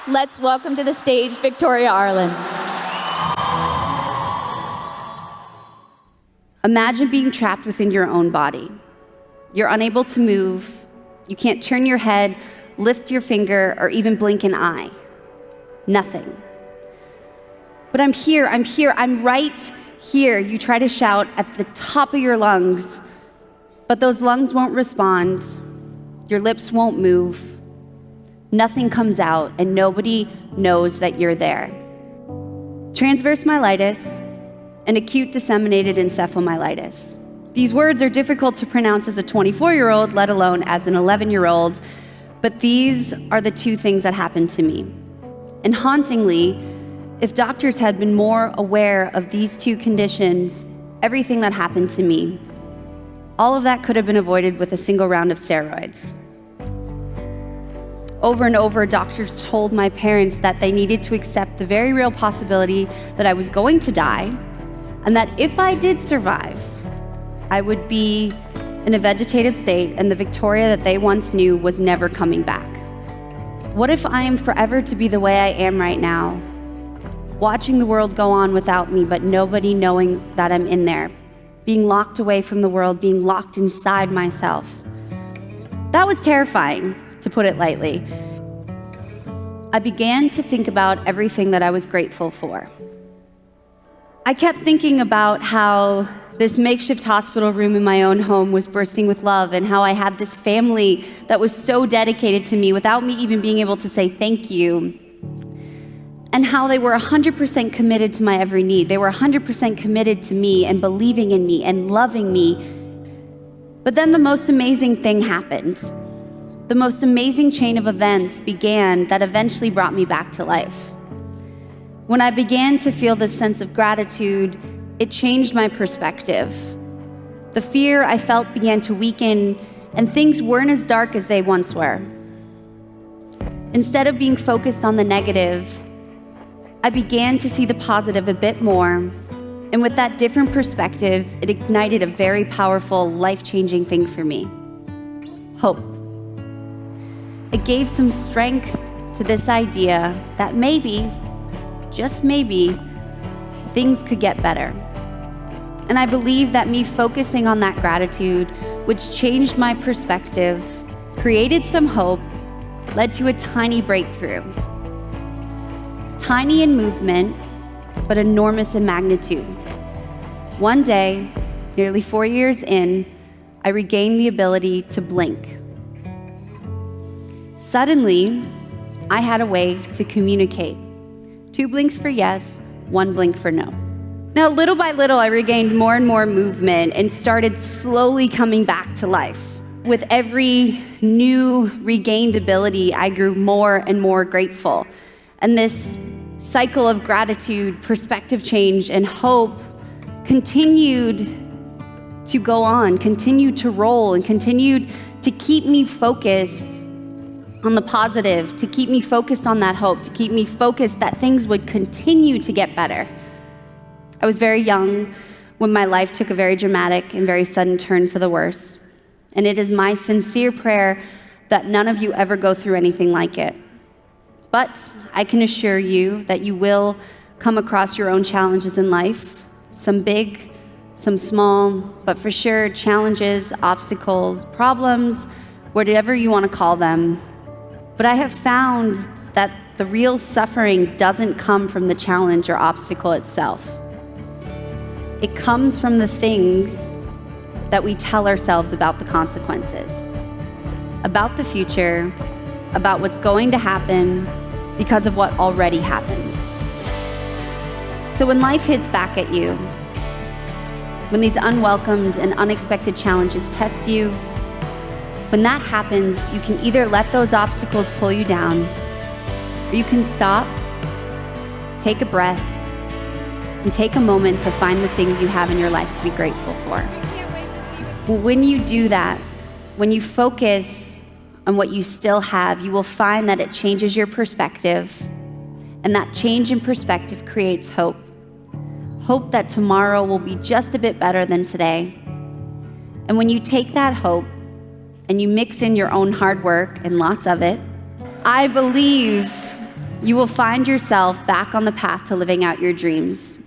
Let's welcome to the stage Victoria Arlen. Imagine being trapped within your own body. You're unable to move. You can't turn your head, lift your finger, or even blink an eye. Nothing. But I'm here, I'm right here. You try to shout at the top of your lungs, but those lungs won't respond. Your lips won't move. Nothing comes out, and nobody knows that you're there. Transverse myelitis and acute disseminated encephalomyelitis. These words are difficult to pronounce as a 24-year-old, let alone as an 11-year-old, but these are the two things that happened to me. And hauntingly, if doctors had been more aware of these two conditions, everything that happened to me, all of that could have been avoided with a single round of steroids. Over and over, doctors told my parents that they needed to accept the very real possibility that I was going to die, and that if I did survive, I would be in a vegetative state, and the Victoria that they once knew was never coming back. What if I am forever to be the way I am right now, watching the world go on without me, but nobody knowing that I'm in there, being locked away from the world, being locked inside myself? That was terrifying, to put it lightly. I began to think about everything that I was grateful for. I kept thinking about how this makeshift hospital room in my own home was bursting with love, and how I had this family that was so dedicated to me without me even being able to say thank you, and how they were 100% committed to my every need. They were 100% committed to me and believing in me and loving me. But then the most amazing thing happened. The most amazing chain of events began that eventually brought me back to life. When I began to feel this sense of gratitude, it changed my perspective. The fear I felt began to weaken, and things weren't as dark as they once were. Instead of being focused on the negative, I began to see the positive a bit more, and with that different perspective, it ignited a very powerful, life-changing thing for me: hope. It gave some strength to this idea that maybe, just maybe, things could get better. And I believe that me focusing on that gratitude, which changed my perspective, created some hope, led to a tiny breakthrough. Tiny in movement, but enormous in magnitude. One day, nearly 4 years in, I regained the ability to blink. Suddenly, I had a way to communicate. 2 blinks for yes, 1 blink for no. Now, little by little, I regained more and more movement and started slowly coming back to life. With every new regained ability, I grew more and more grateful. And this cycle of gratitude, perspective change, and hope continued to go on, continued to roll, and continued to keep me focused on the positive, to keep me focused on that hope, to keep me focused that things would continue to get better. I was very young when my life took a very dramatic and very sudden turn for the worse. And it is my sincere prayer that none of you ever go through anything like it. But I can assure you that you will come across your own challenges in life, some big, some small, but for sure challenges, obstacles, problems, whatever you want to call them. But I have found that the real suffering doesn't come from the challenge or obstacle itself. It comes from the things that we tell ourselves about the consequences, about the future, about what's going to happen because of what already happened. So when life hits back at you, when these unwelcomed and unexpected challenges test you, when that happens, you can either let those obstacles pull you down, or you can stop, take a breath, and take a moment to find the things you have in your life to be grateful for. Well, when you do that, when you focus on what you still have, you will find that it changes your perspective, and that change in perspective creates hope. Hope that tomorrow will be just a bit better than today. And when you take that hope and you mix in your own hard work, and lots of it, I believe you will find yourself back on the path to living out your dreams.